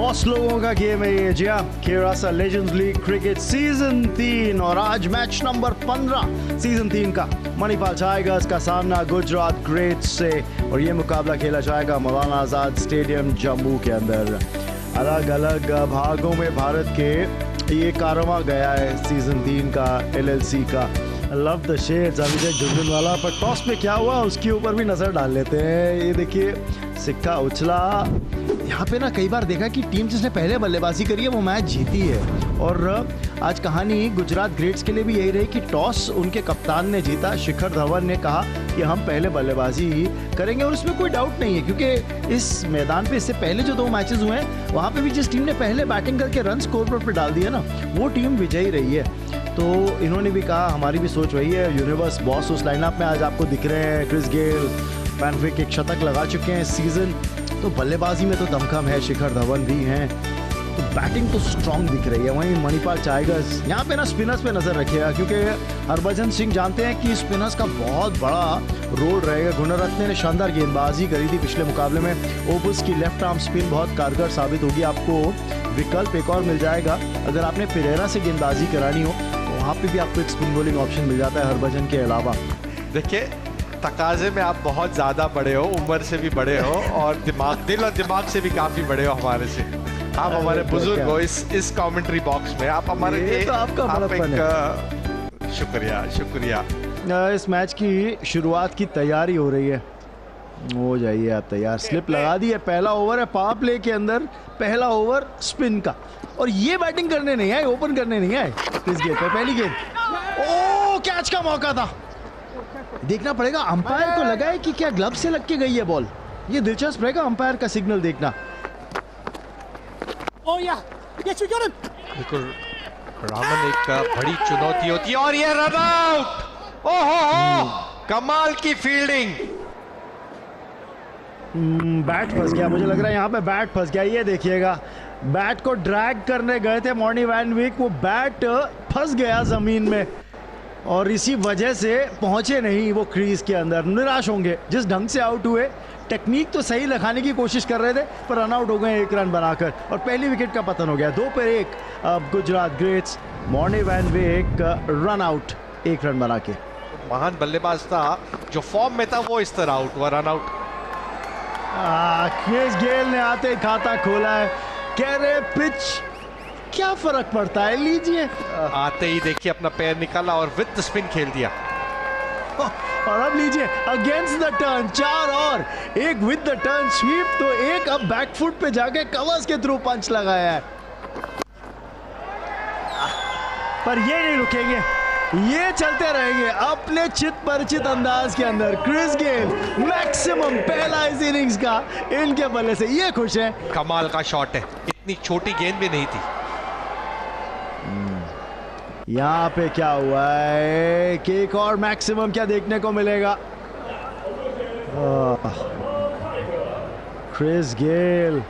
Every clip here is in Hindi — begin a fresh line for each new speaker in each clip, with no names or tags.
बॉस लोगों का गेम है ये। जी हाँ, खेरासा लेजेंड्स लीग क्रिकेट सीजन 3 और आज मैच नंबर 15 सीजन 3 का मणिपाल टाइगर्स का सामना गुजरात ग्रेट्स से। और ये मुकाबला खेला जाएगा मौलाना आजाद स्टेडियम जम्मू के अंदर। अलग अलग भागों में भारत के ये कारवां गया है सीजन 3 का LLC का। लव द शेड्स अभिषेक झुंझुनवाला, पर टॉस में क्या हुआ उसके ऊपर भी नजर डाल लेते हैं। ये देखिए सिक्का उछला। यहाँ पे ना कई बार देखा कि टीम जिसने पहले बल्लेबाजी करी है वो मैच जीती है। और आज कहानी गुजरात ग्रेट्स के लिए भी यही रही कि टॉस उनके कप्तान ने जीता। शिखर धवन ने कहा कि हम पहले बल्लेबाजी करेंगे और उसमें कोई डाउट नहीं है, क्योंकि इस मैदान पे इससे पहले जो 2 मैचेस हुए हैं वहाँ पे भी जिस टीम ने पहले बैटिंग करके रन स्कोर पर डाल दिया ना वो टीम विजयी रही है। तो इन्होंने भी कहा हमारी भी सोच वही है। यूनिवर्स बॉस उस लाइनअप में आज आपको दिख रहे हैं। क्रिस गेल फैनफिक एक शतक लगा चुके हैं सीजन। तो बल्लेबाजी में तो दमखम है, शिखर धवन भी हैं। तो बैटिंग तो स्ट्रांग दिख रही है। वहीं मणिपाल टाइगर्स यहाँ पे ना स्पिनर्स पे नजर रखिएगा, क्योंकि हरभजन सिंह जानते हैं कि स्पिनर्स का बहुत बड़ा रोल रहेगा। गुणरत्ने ने शानदार गेंदबाजी करी थी पिछले मुकाबले में। ओपुस की लेफ्ट आर्म स्पिन बहुत कारगर साबित होगी। आपको विकल्प एक और मिल जाएगा अगर आपने पेरेरा से गेंदबाजी करानी हो, तो वहाँ पे भी आपको एक स्पिन बॉलिंग ऑप्शन मिल जाता है हरभजन के अलावा।
देखिए तकाजे में आप बहुत ज्यादा बड़े हो, उम्र से भी बड़े हो और दिल और दिमाग से भी काफी बड़े हो हमारे से। आप हमारे बुजुर्ग हो इस कमेंट्री बॉक्स में। आप हमारे लिए
तो आपका बड़प्पन है।
शुक्रिया।
इस मैच की शुरुआत की तैयारी हो रही है। हो जाइए आप तैयार। स्लिप लगा दी है। पहला ओवर है पावर प्ले के अंदर, पहला ओवर स्पिन का। और ये बैटिंग करने नहीं आए, ओपन करने नहीं आए इस गेंद पे। पहली गेंद, ओ कैच का मौका था। देखना पड़ेगा अंपायर को लगा है कि क्या ग्लव से लग के गई है बॉल। ये दिलचस्प रहेगा अंपायर का सिग्नल देखना।
बिल्कुल रामन एक बड़ी चुनौती होती है और ये रन आउट। ओहो कमाल की फील्डिंग।
बैट फंस गया, मुझे लग रहा है यहाँ पे बैट फंस गया। ये देखिएगा बैट को ड्रैग करने गए थे मॉर्नी वैन विक, वो बैट फंस गया जमीन में और इसी वजह से पहुंचे नहीं वो क्रीज के अंदर। निराश होंगे जिस ढंग से आउट हुए। टेक्निक तो सही लगाने की कोशिश कर रहे थे पर रन आउट हो गए 1 रन बनाकर और पहली विकेट का पतन हो गया। 2 पर 1 अब गुजरात ग्रेट्स। Morne van Wyk run out 1 run बना के।
महान बल्लेबाज था, जो फॉर्म में था वो इस तरह आउट हुआ, रन आउट।
क्रिस गेल ने आते खाता खोला है। कह रहे पिच क्या फर्क पड़ता है, लीजिए।
आते ही देखिए अपना पैर निकाला और विद स्पिन खेल दिया।
और अब लीजिए अगेंस्ट द टर्न 4 और 1 विद द टर्न स्वीप, तो 1 अब बैकफुट पे जाके कवर्स के थ्रू पंच लगाया है। पर ये नहीं रुकेंगे, ये चलते रहेंगे अपने चित परिचित अंदाज के अंदर। क्रिस गेल मैक्सिमम पहला इस इनिंग्स का इनके बल्ले से, ये खुश है।
कमाल का शॉट है, इतनी छोटी गेंद भी नहीं थी।
यहाँ पे क्या हुआ है कि एक और मैक्सिमम क्या देखने को मिलेगा। क्रिस गेल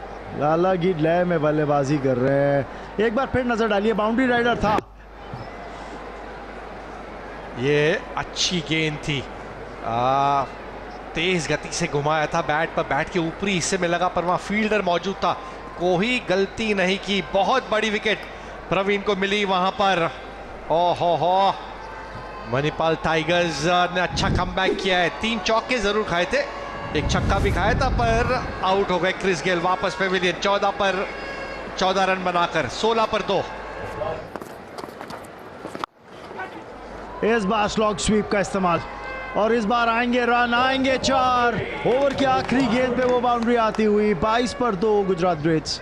अलग ही लय में बल्लेबाजी कर रहे हैं। एक बार फिर नजर डालिए, बाउंड्री राइडर था।
ये अच्छी गेंद थी, तेज गति से घुमाया था बैट पर, बैट के ऊपरी हिस्से में लगा पर वहां फील्डर मौजूद था। कोई गलती नहीं की। बहुत बड़ी विकेट प्रवीण को मिली वहां पर। ओहो मणिपाल टाइगर्स ने अच्छा कमबैक किया है। 3 चौके जरूर खाए थे, 1 छक्का भी खाया था पर आउट हो गए क्रिस गेल। वापस पेविलियन 14 पर 14 रन बनाकर 16 पर 2।
इस बार स्लॉग स्वीप का इस्तेमाल और इस बार आएंगे रन, आएंगे 4। ओवर की आखिरी गेंद पे वो बाउंड्री आती हुई। 22 पर 2 गुजरात ग्रेट्स।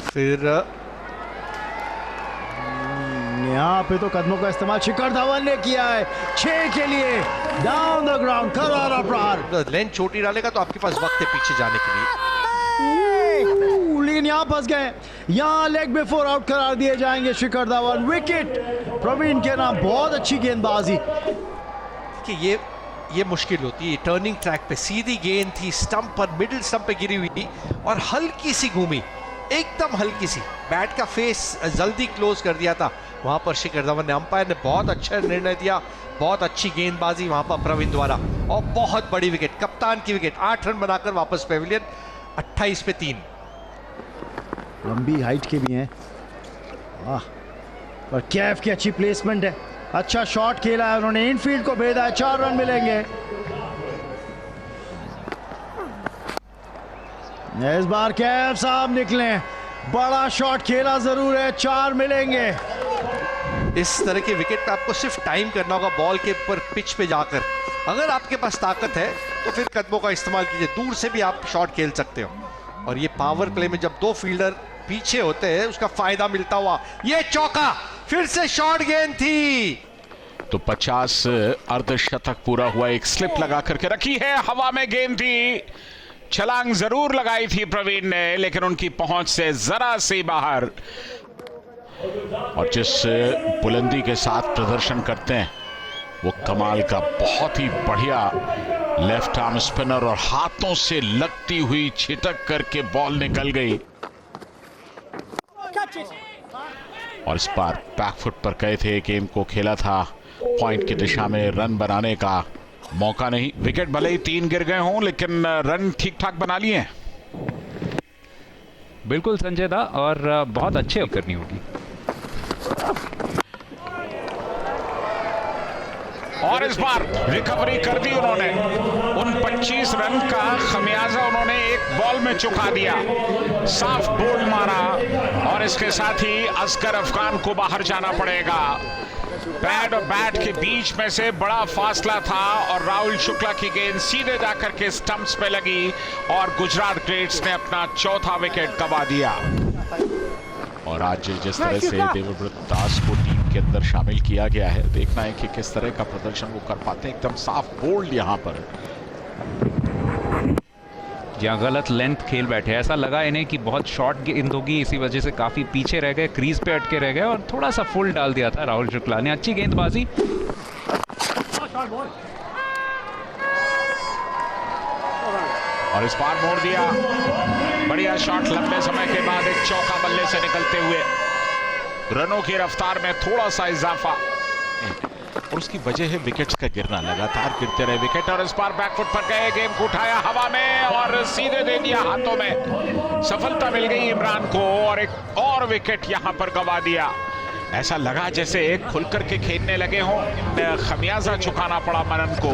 फिर
यहाँ पे तो कदमों का इस्तेमाल शिखर धवन ने किया है 6 के लिए। डाउन द ग्राउंड करारा प्रहार।
लेंथ छोटी डालेगा तो आपके पास वक्त है पीछे जाने के लिए।
लेकिन यहाँ फंस गए। यहाँ लेग बिफोर आउट करार दिए जाएंगे शिखर धवन। विकेट प्रवीण के नाम। बहुत अच्छी गेंदबाजी।
कि ये मुश्किल होती है टर्निंग ट्रैक पे। सीधी गेंद थी, स्टंप पर, मिडिल स्टंप पे गिरी हुई थी और हल्की सी घूमी, एकदम हल्की सी। बैट का फेस जल्दी क्लोज कर दिया था वहां पर शिखर धवन ने। अंपायर ने बहुत अच्छा निर्णय दिया, बहुत अच्छी गेंदबाजी वहां पर प्रवीण द्वारा और बहुत बड़ी विकेट, कप्तान की विकेट। 8 रन बनाकर वापस पेविलियन। 28 पे 3।
लंबी हाइट के भी हैं। वाह, और कैफ की अच्छी प्लेसमेंट है, अच्छा शॉट खेला है उन्होंने, इनफील्ड को भेजा है, 4 रन मिलेंगे। इस बार कैफ साहब निकले, बड़ा शॉट खेला जरूर है, 4 मिलेंगे।
इस तरह के विकेट पे आपको सिर्फ टाइम करना होगा बॉल के ऊपर पिच पे जाकर। अगर आपके पास ताकत है तो फिर कदमों का इस्तेमाल कीजिए, दूर से भी आप शॉट खेल सकते हो। और ये पावर प्ले में जब 2 फील्डर पीछे होते हैं उसका फायदा मिलता हुआ ये चौका, फिर से शॉर्ट गेंद थी।
तो 50 अर्धशतक पूरा हुआ, एक स्लिप लगा करके रखी है, हवा में गेंद थी, छलांग जरूर लगाई थी प्रवीण ने लेकिन उनकी पहुंच से जरा सी बाहर। और जिस बुलंदी के साथ प्रदर्शन करते हैं वो कमाल का, बहुत ही बढ़िया लेफ्ट आर्म स्पिनर और हाथों से लगती हुई छिटक करके बॉल निकल गई और इस बार बैकफुट पर गए थे, गेम को खेला था पॉइंट की दिशा में, रन बनाने का मौका नहीं। विकेट भले ही 3 गिर गए हों लेकिन रन ठीक ठाक बना लिए हैं।
बिल्कुल संजय दा, और बहुत अच्छे करनी होगी।
और इस बार रिकवरी कर दी उन्होंने, उन 25 रन का खमियाजा उन्होंने एक बॉल में चुका दिया, साफ बोल्ड मारा और इसके साथ ही असगर अफगान को बाहर जाना पड़ेगा। पैड और बैट के बीच में से बड़ा फासला था और राहुल शुक्ला की गेंद सीधे जाकर के स्टंप्स पे लगी और गुजरात ग्रेट्स ने अपना 4था विकेट गंवा दिया। और आज जिस तरह से देवव्रत दास को टीम के अंदर शामिल किया गया है, देखना है कि किस तरह का प्रदर्शन वो कर पाते हैं। एकदम साफ बोल्ड यहां पर,
जहां गलत लेंथ खेल बैठे, ऐसा लगा इन्हें कि बहुत शॉर्ट गेंद होगी, इसी वजह से काफी पीछे रह गए, क्रीज पे अटके रह गए और थोड़ा सा फुल डाल दिया था राहुल शुक्ला ने। अच्छी गेंदबाजी,
और इस बार मोड़ दिया, बढ़िया शॉट, लंबे समय के बाद एक चौका बल्ले से निकलते हुए, रनों की रफ्तार में थोड़ा सा इजाफा और उसकी वजह है विकेट्स का गिरना, लगातार गिरते रहे विकेट। और इस बार बैकफुट पर गए, गेंद को उठाया हवा में और सीधे दे दिया हाथों में, सफलता मिल गई इमरान को और एक और विकेट यहां पर गंवा दिया। ऐसा लगा जैसे खुल करके खेलने लगे हों, खमियाजा चुकाना पड़ा मनन को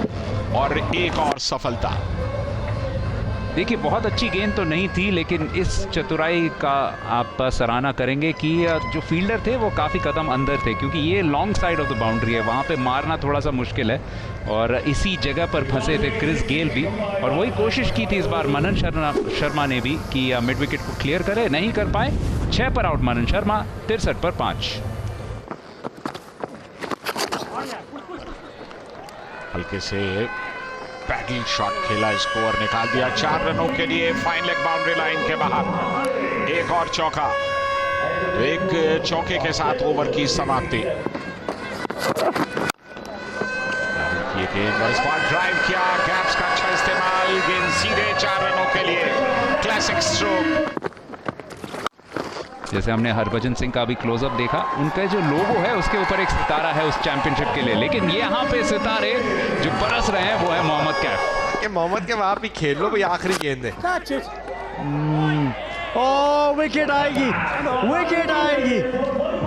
और एक और सफलता।
देखिए बहुत अच्छी गेंद तो नहीं थी लेकिन इस चतुराई का आप सराहना करेंगे कि जो फील्डर थे वो काफ़ी कदम अंदर थे, क्योंकि ये long side of the boundary है, वहाँ पे मारना थोड़ा सा मुश्किल है और इसी जगह पर फंसे थे क्रिस गेल भी। और वही कोशिश की थी इस बार मनन शर्मा ने भी कि मिड विकेट को क्लियर करे, नहीं कर पाए। 6 पर आउट मनन शर्मा, 63 पर 5।
हल्के से पैडल शॉट खेला, स्कोर निकाल दिया 4 रनों के लिए, फाइन लेग बाउंड्री लाइन के बाहर, एक और चौका, तो एक चौके के साथ ओवर की समाप्ति। गेंद इस बार ड्राइव किया, गैप्स का अच्छा इस्तेमाल, गेंद सीधे 4 रनों के लिए, क्लासिक स्ट्रोक।
जैसे हमने हरभजन सिंह का भी क्लोजअप देखा, उनका जो लोगो है उसके ऊपर एक सितारा है उस चैंपियनशिप के लिए, लेकिन यहाँ पे सितारे जो बरस रहे हैं वो है मोहम्मद कैफ।
मोहम्मद कैफ आप ही खेल लो भाई, आखिरी गेंद है।
ओ विकेट आएगी, विकेट आएगी।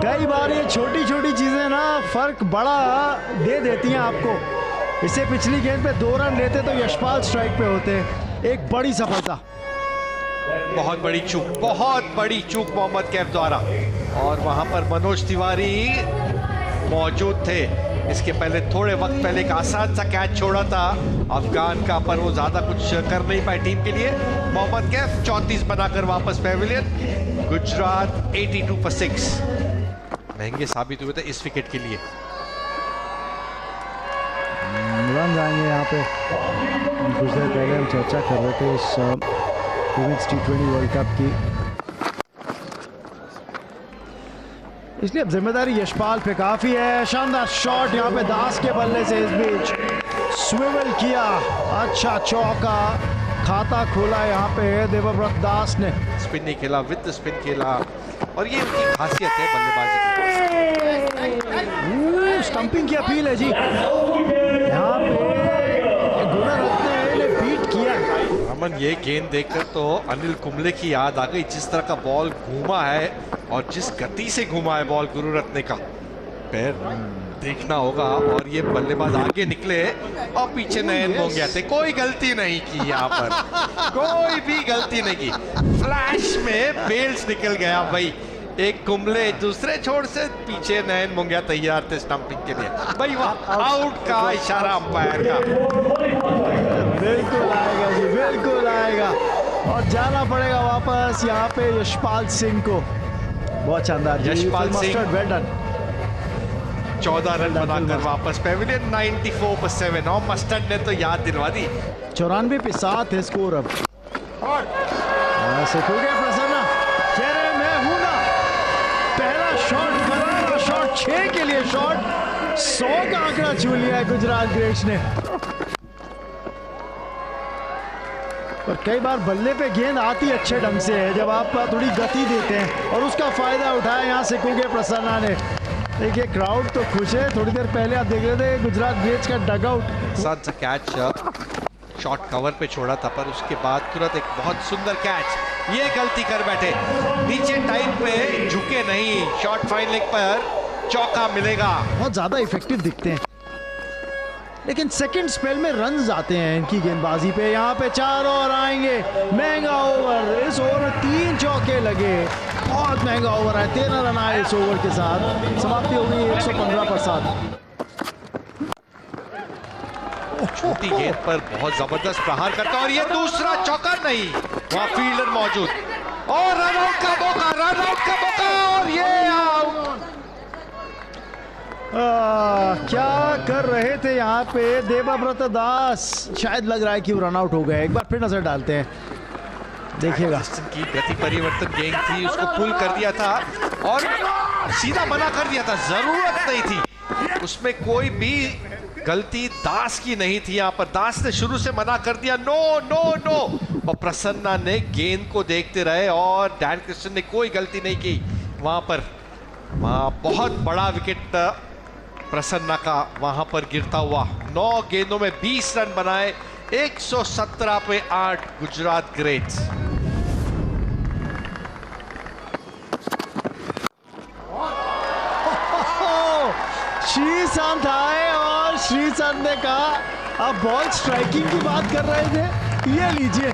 कई बार ये छोटी छोटी चीजें ना फर्क बड़ा दे देती हैं आपको। इससे पिछली गेंद पे 2 रन लेते तो यशपाल स्ट्राइक पे होते, एक बड़ी सफलता।
बहुत बड़ी चूक, बहुत बड़ी चूक मोहम्मद कैफ द्वारा, और वहां पर मनोज तिवारी मौजूद थे। इसके पहले थोड़े वक्त पहले एक आसान सा कैच छोड़ा था अफगान का, पर वो ज्यादा कुछ कर नहीं पाए टीम के लिए। मोहम्मद कैफ 34 बनाकर वापस पेविलियन, गुजरात 82 पर 6 महंगे साबित हुए थे इस विकेट के लिए।
रन आएंगे यहाँ पे। कुछ देर पहले हम चर्चा कर रहे थे इस वुमेन्स T20 वर्ल्ड कप की, इसलिए अब जिम्मेदारी यशपाल पे काफी है। शानदार शॉट यहाँ पे दास के बल्ले से, इस बीच स्विवल किया, अच्छा चौका, खाता खोला यहाँ पे देवव्रत दास ने।
स्पिन नहीं खेला, विद स्पिन खेला, और ये उनकी खासियत है बल्लेबाजी की।
स्टंपिंग की अपील है जी, यहाँ पे गुणरत्ने ने बीट किया।
अमन, ये गेंद देखकर तो अनिल कुंबले की याद आ गई। जिस तरह का बॉल घूमा है और जिस गति से घूमा है बॉल, गुरुरत्ने का पैर देखना होगा। और ये बल्लेबाज आगे निकले और पीछे नयन मोंगिया थे। कोई गलती नहीं की यहाँ पर, कोई भी गलती नहीं की। फ्लैश में बेल्स निकल गया भाई। एक कुंबले दूसरे छोर से, पीछे नयन मोंगिया तैयार थे स्टंपिंग के लिए भाई। वह आउट का इशारा अंपायर का।
बिल्कुल आएगा जी, बिल्कुल आएगा। और जाना पड़ेगा वापस यहाँ पे यशपाल सिंह को। बहुत शानदार
Yashpal Singh,
well done.
14 run बनाकर वापस पेविलियन 94 पर 7। और मस्टर्ड ने तो याद दिलवा दी।
94 पे 7 है स्कोर अब। प्रसन्ना कह रहे मैं हूं ना। पहला शॉट, करारा शॉट, 6 के लिए शॉट। 100 का आंकड़ा छू लिया है गुजरात ग्रेट्स ने। और कई बार बल्ले पे गेंद आती अच्छे ढंग से है जब आप थोड़ी गति देते हैं, और उसका फायदा उठाया यहाँ से कुंगे प्रसन्ना ने। देखिए क्राउड तो खुश है। थोड़ी देर पहले आप देख रहे थे गुजरात ग्रेट्स का डगआउट।
साथ कैच शॉट कवर पे छोड़ा था, पर उसके बाद तुरंत एक बहुत सुंदर कैच। ये गलती कर बैठे, नीचे टाइम पे झुके नहीं। शॉट फाइन लेग पर चौका मिलेगा।
बहुत ज्यादा इफेक्टिव दिखते हैं, लेकिन सेकंड स्पेल में रन्स आते हैं इनकी गेंदबाजी पे। यहाँ पे 4 और आएंगे। महंगा ओवर, इस ओवर में 3 चौके लगे। बहुत महंगा ओवर है। 13 रन आए इस ओवर के साथ। समाप्ति हो गई 115 पर 7।
छोटी गेंद पर बहुत जबरदस्त प्रहार करता और ये दूसरा चौका नहीं, वहां फील्डर मौजूद। और रन आउट का मौका, रन आउट का मौका, और ये आउट।
क्या कर रहे थे यहाँ पे देवव्रत दास? शायद लग रहा है कि वो रन आउट हो गए। एक बार फिर नजर डालते हैं, देखिएगा।
की गति परिवर्तन गेंद थी, उसको पुल कर दिया था और सीधा मना कर दिया था। जरूरत नहीं थी, उसमें कोई भी गलती दास की नहीं थी। यहाँ पर दास ने शुरू से मना कर दिया, नो नो नो। और प्रसन्ना ने गेंद को देखते रहे और डैन क्रिस्टन ने कोई गलती नहीं की वहां पर। वहां बहुत बड़ा विकेट प्रसन्ना का वहां पर गिरता हुआ। 9 गेंदों में 20 रन बनाए। 117 पे 8 गुजरात ग्रेट्स।
श्रीशांत आए और श्रीशांत ने कहा, आप बॉल स्ट्राइकिंग की बात कर रहे थे, ये लीजिए।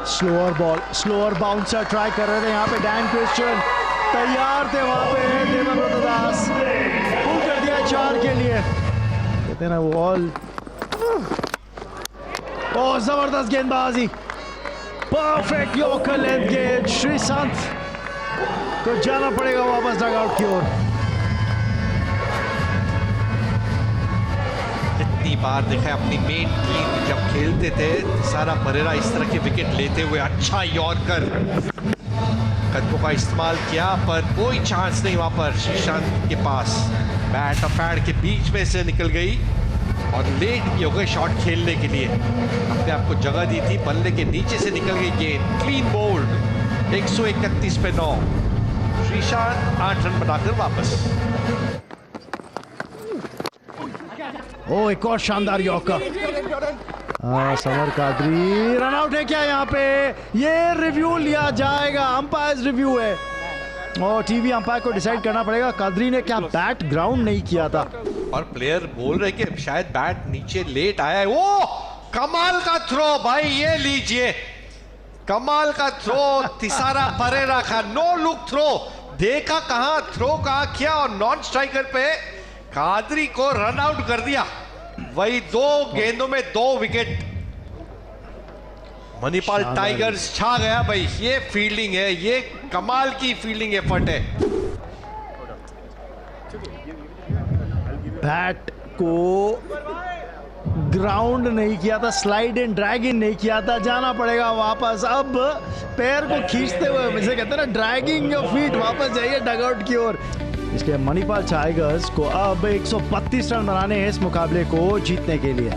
Slower ball, slower bouncer try कर रहे थे यहाँ पे डैन क्रिस्टियन। तैयार थे वहां पे देवव्रत दास। पुल कर दिया 4 के लिए। कहते हैं ना बॉल। और जबरदस्त गेंदबाजी, परफेक्ट यॉर्कर लेंथ गेंद। श्रीशांत को जाना पड़ेगा वापस डगआउट की ओर।
इतनी बार देखा अपनी मेन टीम जब खेलते थे, सारा परेरा इस तरह के विकेट लेते हुए अच्छा यॉर्कर कदमों का इस्तेमाल किया, पर कोई चांस नहीं वहां पर श्रीशांत के पास। बैट और पैड के बीच में से निकल गई और लेट भी हो गए शॉट खेलने के लिए। अपने आप को जगह दी थी, बल्ले के नीचे से निकल गई गेंद। क्लीन बोल्ड 131 पे 9। श्रीशांत 8 रन बनाकर वापस।
ओ एक और शानदार yorker. Summer Qadri run out है क्या यहाँ पे? ये रिव्यू लिया जाएगा, अंपायर्स रिव्यू है और टीवी अंपायर को डिसाइड करना पड़ेगा। कादरी ने क्या बैट ग्राउंड नहीं किया था,
और प्लेयर बोल रहे कि शायद बैट नीचे लेट आया है। वो कमाल का थ्रो भाई, ये लीजिए, कमाल का थ्रो तिसारा परेरा का। नो लुक थ्रो, देखा कहां, थ्रो कहां किया और नॉन स्ट्राइकर पे कादरी को रन आउट कर दिया। वही 2 गेंदों में 2 विकेट। मणिपाल टाइगर्स छा गया भाई। ये फील्डिंग है, ये कमाल की फील्डिंग एफर्ट है।
बैट को ग्राउंड नहीं किया था, स्लाइड इन ड्रैग इन नहीं किया था। जाना पड़ेगा वापस। अब पैर को खींचते हुए, जैसे कहते हैं ना ड्रैगिंग योर फीट, वापस जाइए डगआउट की ओर। इसलिए मणिपाल टाइगर्स को अब 132 रन बनाने हैं इस मुकाबले को जीतने के लिए।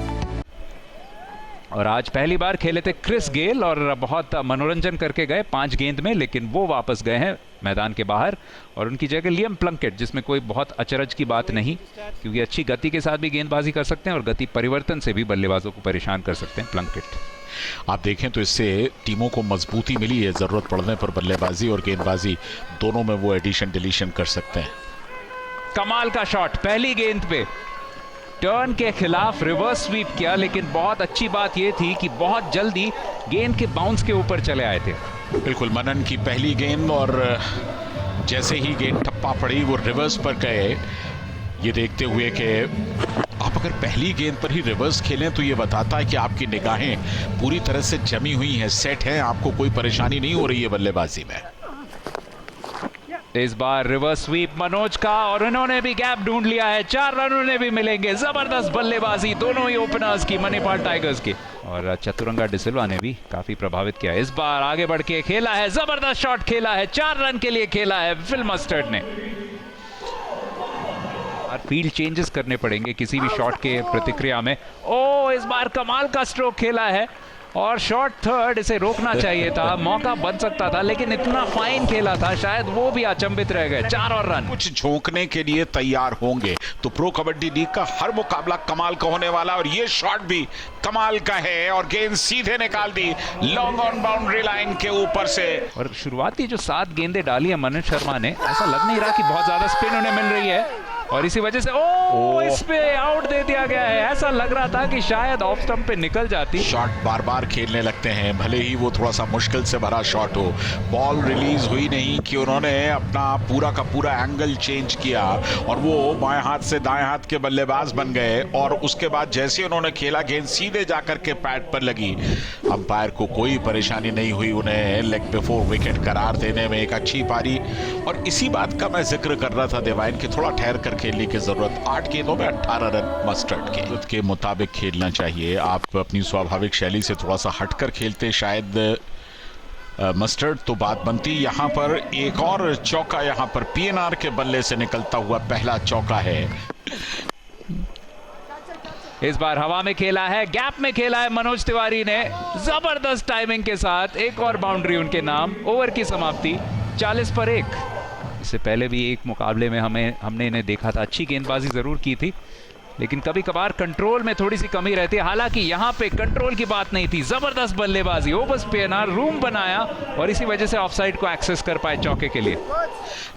और आज पहली बार खेले थे क्रिस गेल और बहुत मनोरंजन करके गए 5 गेंद में, लेकिन वो वापस गए हैं मैदान के बाहर, और उनकी जगह लियम प्लंकेट, जिसमें कोई बहुत अचरज की बात नहीं, क्योंकि अच्छी गति के साथ भी गेंदबाजी कर सकते हैं और गति परिवर्तन से भी बल्लेबाजों को परेशान कर सकते हैं प्लंकेट।
आप देखें तो इससे टीमों को मजबूती मिली है, जरूरत पड़ने पर बल्लेबाजी और गेंदबाजी दोनों में वो एडिशन डिलीशन कर सकते हैं।
कमाल का शॉट, पहली गेंद पे टर्न के खिलाफ रिवर्स स्वीप किया, लेकिन बहुत अच्छी बात यह थी कि बहुत जल्दी गेंद के बाउंस के ऊपर चले आए थे।
बिल्कुल, मनन की पहली गेंद और जैसे ही गेंद ठप्पा पड़ी वो रिवर्स पर गए, ये देखते हुए कि आप अगर पहली गेंद पर ही रिवर्स खेलें तो ये बताता है कि आपकी निगाहें पूरी तरह से जमी हुई हैं, सेट हैं, आपको कोई परेशानी नहीं हो रही है बल्लेबाजी में।
इस बार रिवर्स स्वीप मनोज का, और उन्होंने भी गैप ढूंढ लिया है, 4 रन उन्हें भी मिलेंगे। जबरदस्त बल्लेबाजी दोनों ही ओपनर्स की, मणिपाल टाइगर्स की, और चतुरंगा डिसिल्वा ने भी काफी प्रभावित किया। इस बार आगे बढ़ के खेला है, जबरदस्त शॉट खेला है, 4 रन के लिए खेला है फिल मस्टर्ड ने। और फील्ड चेंजेस करने पड़ेंगे किसी भी शॉट के प्रतिक्रिया में। ओ, इस बार कमाल का स्ट्रोक खेला है, और शॉट थर्ड, इसे रोकना चाहिए था, मौका बन सकता था, लेकिन इतना फाइन खेला था, शायद वो भी अचंभित रह गए। 4 और रन।
कुछ झोंकने के लिए तैयार होंगे तो प्रो कबड्डी लीग का हर मुकाबला कमाल का होने वाला, और ये शॉट भी कमाल का है, और गेंद सीधे निकाल दी लॉन्ग ऑन बाउंड्री लाइन के ऊपर से।
और शुरुआती जो 7 गेंदें डाली है मनन शर्मा ने, ऐसा लग नहीं रहा कि बहुत ज्यादा स्पिन उन्हें मिल रही है, और इसी वजह से इस पे आउट दे दिया गया है। ऐसा लग रहा था कि शायद ऑफ स्टंप पे निकल जाती।
शॉट बार बार खेलने लगते हैं, भले ही वो थोड़ा सा मुश्किल से भरा शॉट हो, बॉल रिलीज हुई नहीं कि उन्होंने अपना पूरा का पूरा एंगल चेंज किया, और वो बाएं हाथ से दाएं हाथ के बल्लेबाज बन गए, और उसके बाद जैसे उन्होंने खेला गेंद सीधे जाकर के पैड पर लगी। अंपायर को कोई परेशानी नहीं हुई उन्हें लेग बिफोर विकेट करार देने में। एक अच्छी पारी, और इसी बात का मैं जिक्र कर रहा था देवाइन कि थोड़ा ठहर कर खेलने की जरूरत। 8 गेंदों में 18 रन मस्टर्ड के मुताबिक खेलना चाहिए। आप अपनी स्वाभाविक शैली से थोड़ा सा हटकर खेलते शायद मस्टर्ड, तो बात बनती। यहां पर एक और चौका, यहां पर पीएनआर के बल्ले से निकलता हुआ पहला चौका है।
इस बार हवा में खेला है, गैप में खेला है मनोज तिवारी ने, जबरदस्त टाइमिंग के साथ। एक और बाउंड्री उनके नाम। ओवर की समाप्ति 40 पर 1। इससे पहले भी एक मुकाबले में हमने इन्हें देखा था, अच्छी गेंदबाजी जरूर की थी, लेकिन कभी कभार कंट्रोल में थोड़ी सी कमी रहती है। हालांकि यहां पे कंट्रोल की बात नहीं थी, जबरदस्त बल्लेबाजी, ओवर्स पीएनआर रूम बनाया, और इसी वजह से ऑफसाइड को एक्सेस कर पाए चौके के लिए।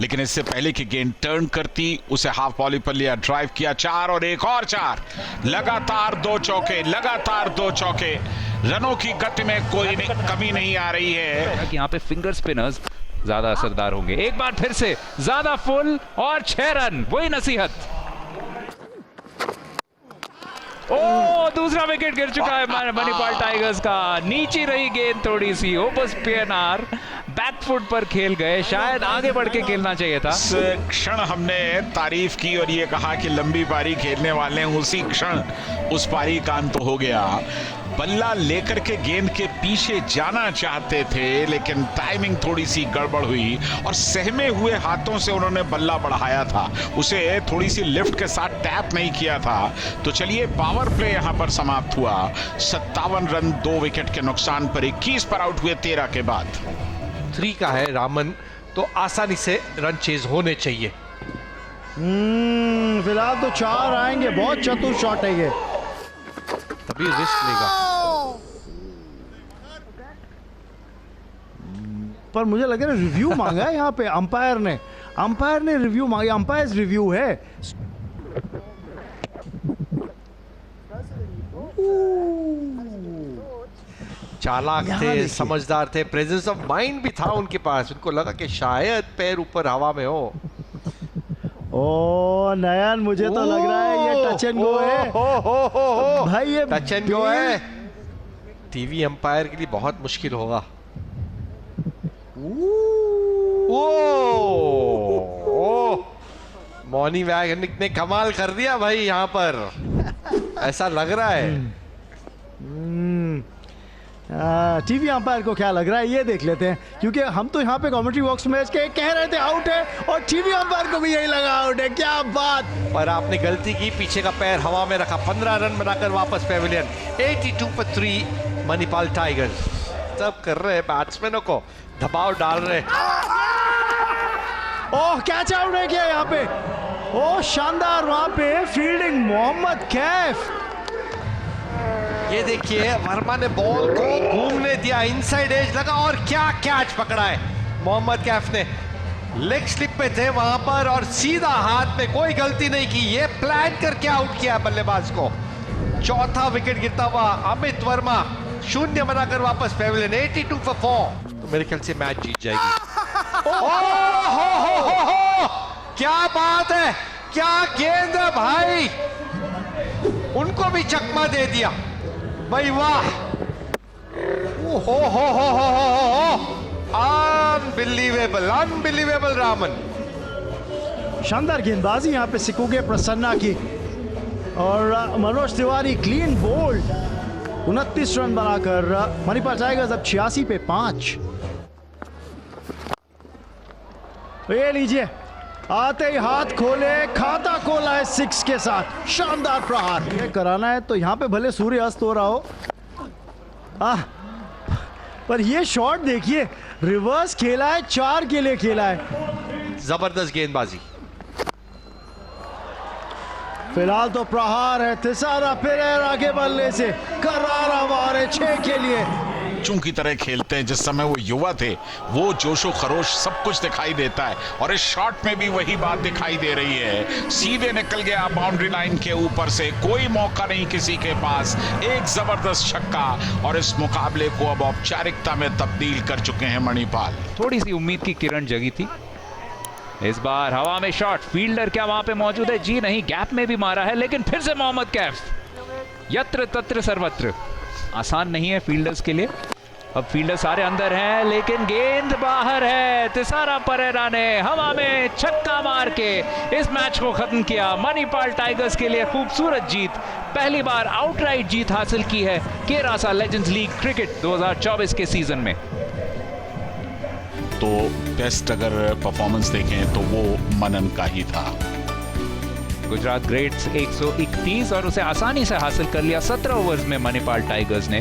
लेकिन इससे पहले कि गेंद टर्न करती, उसे हाफ वॉली पर लिया, ड्राइव किया, 4 और एक और 4, लगातार 2 चौके, लगातार 2 चौके। रनों की गति में कोई कमी नहीं आ रही है।
यहाँ पे फिंगर स्पिनर्स ज्यादा असरदार होंगे। एक बार फिर से ज्यादा फुल, और 6 रन, वही नसीहत। दूसरा विकेट गिर चुका है मणिपाल टाइगर्स का। नीचे रही गेंद थोड़ी सी, ओवर्स पीएनआर बैकफुट पर खेल गए, शायद आगे बढ़ के खेलना चाहिए था।
इस क्षण हमने तारीफ की और ये कहा कि लंबी पारी खेलने वाले, उसी क्षण उस पारी का अंत हो गया। बल्ला लेकर के गेंद के पीछे जाना चाहते थे, लेकिन टाइमिंग थोड़ी सी गड़बड़ हुई, और सहमे हुए हाथों से उन्होंने बल्ला बढ़ाया था, उसे थोड़ी सी लिफ्ट के साथ टैप नहीं किया था। तो चलिए, पावर प्ले यहां पर समाप्त हुआ। 57 रन 2 विकेट के नुकसान पर 21 पर आउट हुए 13 के बाद।
3 का है रामन, तो आसानी से रन चेज होने चाहिए।
फिलहाल तो 4 आएंगे। बहुत चतुर शॉट है ये,
तभी रिस्क लेगा।
पर मुझे लग रहा है रिव्यू मांगा है यहाँ पे अंपायर ने रिव्यू मांगा। अंपायर्स रिव्यू है।
चालाक थे, समझदार थे, प्रेजेंस ऑफ माइंड भी था उनके पास। उनको लगा कि शायद पैर ऊपर हवा में हो।
ओ नयन, मुझे तो लग रहा है ये टच एंड गो है भाई। ये
टच एंड गो है, टीवी अंपायर के लिए बहुत मुश्किल होगा। मॉनी वैगनिक ने कमाल कर दिया भाई यहाँ पर, ऐसा लग रहा है।
टीवी अंपायर को क्या लग रहा है ये देख लेते हैं, क्योंकि हम तो यहाँ पे कमेंट्री बॉक्स में इसके कह रहे थे आउट है, और टीवी अंपायर को भी यही लगा आउट है। क्या बात।
पर आपने गलती की, पीछे का पैर हवा में रखा। 15 रन बनाकर वापस पेविलियन। 82 पर 3 मणिपाल टाइगर्स। सब कर रहे हैं, बैट्समैनों को दबाव डाल रहे।
ओह कैच आउट नहीं किया यहाँ पे। ओह शानदार वहां पे फील्डिंग मोहम्मद कैफ।
ये देखिए वर्मा ने बॉल को घूमने दिया, इनसाइड एज लगा और क्या कैच पकड़ा है मोहम्मद कैफ ने। लेग स्लिप पे थे वहां पर और सीधा हाथ में, कोई गलती नहीं की, ये प्लान करके आउट किया बल्लेबाज को। चौथा विकेट गिरता हुआ अमित वर्मा शून्य बनाकर वापस पेविलियन 82 for 4। तो मेरे ख्याल से मैच जीत जाएगी। हो, क्या बात है, क्या गेंद है भाई, उनको भी चकमा दे दिया भाई, वाह। हो अनबिलीवेबल, अनबिलीवेबल रामन।
शानदार गेंदबाजी यहाँ पे सिकुगे प्रसन्ना की और Manoj Tiwari clean bowled 29 run बनाकर मणिपाल टाइगर्स अब 86 पे 5। ये लीजिए, आते ही हाथ खोले, खाता खोला है 6 के साथ, शानदार प्रहार। ये कराना है तो यहाँ पे भले सूर्य अस्त हो रहा हो, पर ये शॉट देखिए, रिवर्स खेला है, 4 के लिए खेला है।
जबरदस्त गेंदबाजी।
फिलहाल तो प्रहार है, तिसारा पेरेरा के बल्ले से करारा मारे 6 के लिए।
बच्चों की तरह खेलते हैं, जिस समय वो युवा थे वो जोशो खरोश सब कुछ दिखाई देता है और इस शॉट में भी वही बात दिखाई दे रही है। सीधे निकल गया बाउंड्री लाइन के ऊपर से, कोई मौका नहीं किसी के पास, एक जबरदस्त छक्का और इस मुकाबले को अब औपचारिकता में तब्दील कर चुके हैं मणिपाल।
थोड़ी सी उम्मीद की किरण जगी थी। इस बार हवा में शॉट, फील्डर क्या वहां पे मौजूद है? जी नहीं, गैप में भी मारा है, लेकिन फिर से मोहम्मद कैफ, यत्र तत्र सर्वत्र। आसान नहीं है फील्डर्स के लिए। अब फील्डर सारे अंदर हैं, लेकिन गेंद बाहर है। तिसारा पेरेरा ने हवा में छक्का मार के इस मैच को खत्म किया। मणिपाल टाइगर्स के लिए खूबसूरत जीत, पहली बार आउटराइट जीत हासिल की है केरासा लेजेंड्स लीग क्रिकेट 2024 के सीजन में।
तो बेस्ट अगर परफॉर्मेंस देखें तो वो मनन का ही था।
गुजरात ग्रेट्स 131 और उसे आसानी से हासिल कर लिया 17 ओवर्स में मणिपाल टाइगर्स ने।